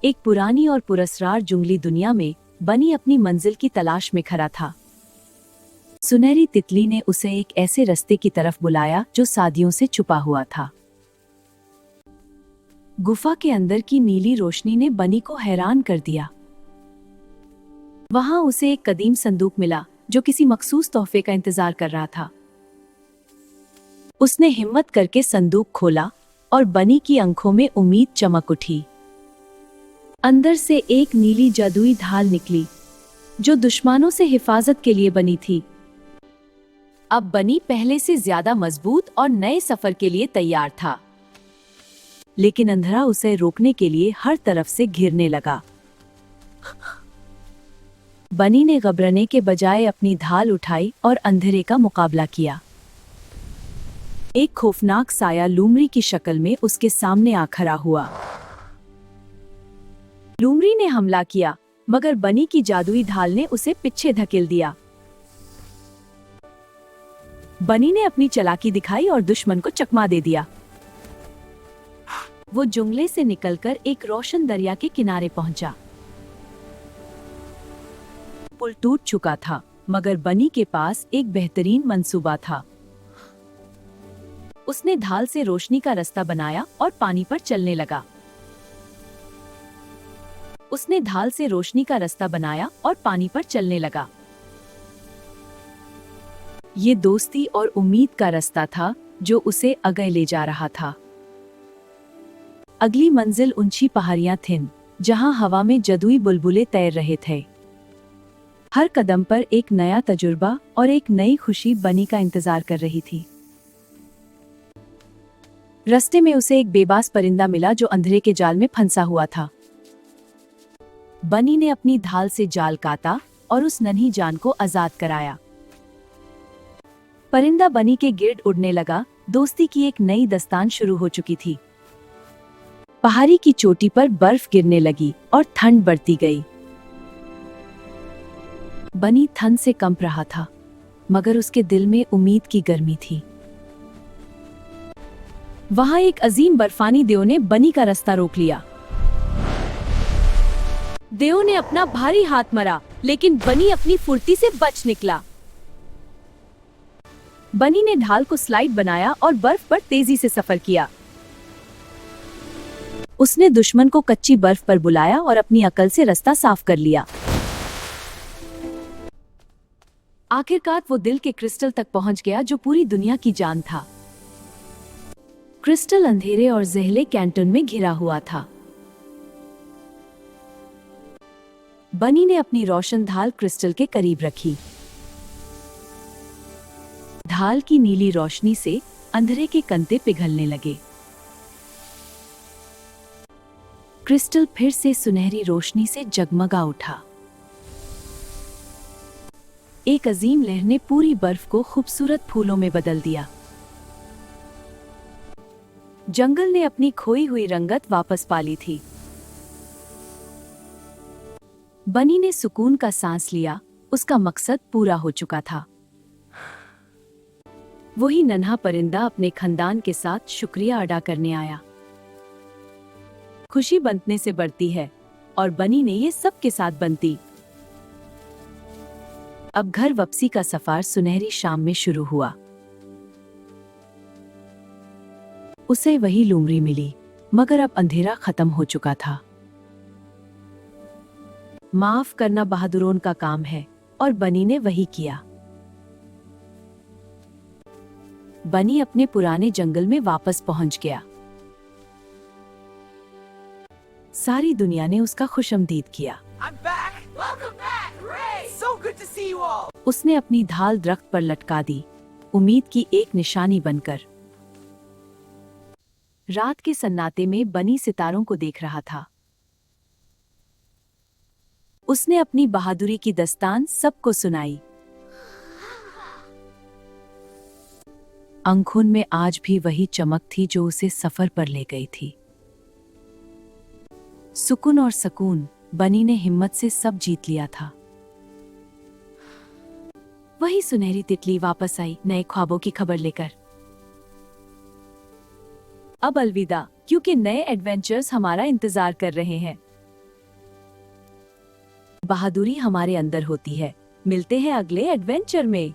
एक पुरानी और पुरस्कार जंगली दुनिया में बनी अपनी मंजिल की तलाश में खड़ा था। सुनहरी तितली ने उसे एक ऐसे रास्ते की तरफ बुलाया जो सदियों से छुपा हुआ था। गुफा के अंदर की नीली रोशनी ने बनी को हैरान कर दिया। वहां उसे एक कदीम संदूक मिला जो किसी मखसूस तोहफे का इंतजार कर रहा था। उसने हिम्मत करके संदूक खोला और बनी की आंखों में उम्मीद चमक उठी। अंदर से एक नीली जादुई ढाल निकली जो दुश्मनों से हिफाजत के लिए बनी थी। अब बनी पहले से ज्यादा मजबूत और नए सफर के लिए तैयार था, लेकिन अंधेरा उसे रोकने के लिए हर तरफ से घिरने लगा। बनी ने घबराने के बजाय अपनी ढाल उठाई और अंधेरे का मुकाबला किया। एक खौफनाक साया लूमड़ी की शक्ल में उसके सामने आ खड़ा हुआ। लूमड़ी ने हमला किया, मगर बनी की जादुई ढाल ने उसे पीछे धकेल दिया। बनी ने अपनी चालाकी दिखाई और दुश्मन को चकमा दे दिया। वो जुंगले से निकलकर एक रोशन दरिया के किनारे पहुंचा। पुल टूट चुका था, मगर बनी के पास एक बेहतरीन मंसूबा था। उसने ढाल से रोशनी का रास्ता बनाया और पानी पर चलने लगा। ये दोस्ती और उम्मीद का रास्ता था जो उसे आगे ले जा रहा था। अगली मंजिल ऊंची पहाड़ियां थीं, जहां हवा में जादुई बुलबुले तैर रहे थे। हर कदम पर एक नया तजुर्बा और एक नई खुशी बनी का इंतजार कर रही थी। रास्ते में उसे एक बेबस परिंदा मिला जो अंधेरे के जाल में फंसा हुआ था। बनी ने अपनी ढाल से जाल काटा और उस नन्ही जान को आजाद कराया। परिंदा बनी के गिर्द उड़ने लगा। दोस्ती की एक नई दास्तान शुरू हो चुकी थी। पहाड़ी की चोटी पर बर्फ गिरने लगी और ठंड बढ़ती गई। बनी ठंड से कंप रहा था, मगर उसके दिल में उम्मीद की गर्मी थी। वहां एक अजीम बर्फानी देव ने बनी का रास्ता रोक लिया। देव ने अपना भारी हाथ मारा, लेकिन बनी अपनी फुर्ती से बच निकला। बनी ने ढाल को स्लाइड बनाया और बर्फ पर तेजी से सफर किया। उसने दुश्मन को कच्ची बर्फ पर बुलाया और अपनी अकल से रास्ता साफ कर लिया। आखिरकार वो दिल के क्रिस्टल तक पहुंच गया जो पूरी दुनिया की जान था। क्रिस्टल अंधेरे और जहले कैंटन में घिरा हुआ था। बनी ने अपनी रोशन ढाल क्रिस्टल के करीब रखी। ढाल की नीली रोशनी से अंधेरे के कंते पिघलने लगे। क्रिस्टल फिर से सुनहरी रोशनी से जगमगा उठा। एक अजीम लहर ने पूरी बर्फ को खूबसूरत फूलों में बदल दिया। जंगल ने अपनी खोई हुई रंगत वापस पा ली थी। बनी ने सुकून का सांस लिया। उसका मकसद पूरा हो चुका था। वही नन्हा परिंदा अपने खानदान के साथ शुक्रिया अदा करने आया। खुशी बंटने से बढ़ती है, और बनी ने ये सब के साथ बनती। अब घर वापसी का सफर सुनहरी शाम में शुरू हुआ। उसे वही लूमड़ी मिली, मगर अब अंधेरा खत्म हो चुका था। माफ करना बहादुरों का काम है, और बनी ने वही किया। बनी अपने पुराने जंगल में वापस पहुंच गया। सारी दुनिया ने उसका खुशामदीद किया। उसने अपनी ढाल दरख्त पर लटका दी, उम्मीद की एक निशानी बनकर। रात के सन्नाटे में बनी सितारों को देख रहा था। उसने अपनी बहादुरी की दास्तान सबको सुनाई। आंखों में आज भी वही चमक थी जो उसे सफर पर ले गई थी। सुकून और सकून, बनी ने हिम्मत से सब जीत लिया था। वही सुनहरी तितली वापस आई नए ख्वाबों की खबर लेकर। अब अलविदा, क्योंकि नए एडवेंचर्स हमारा इंतजार कर रहे हैं। बहादुरी हमारे अंदर होती है। मिलते हैं अगले एडवेंचर में।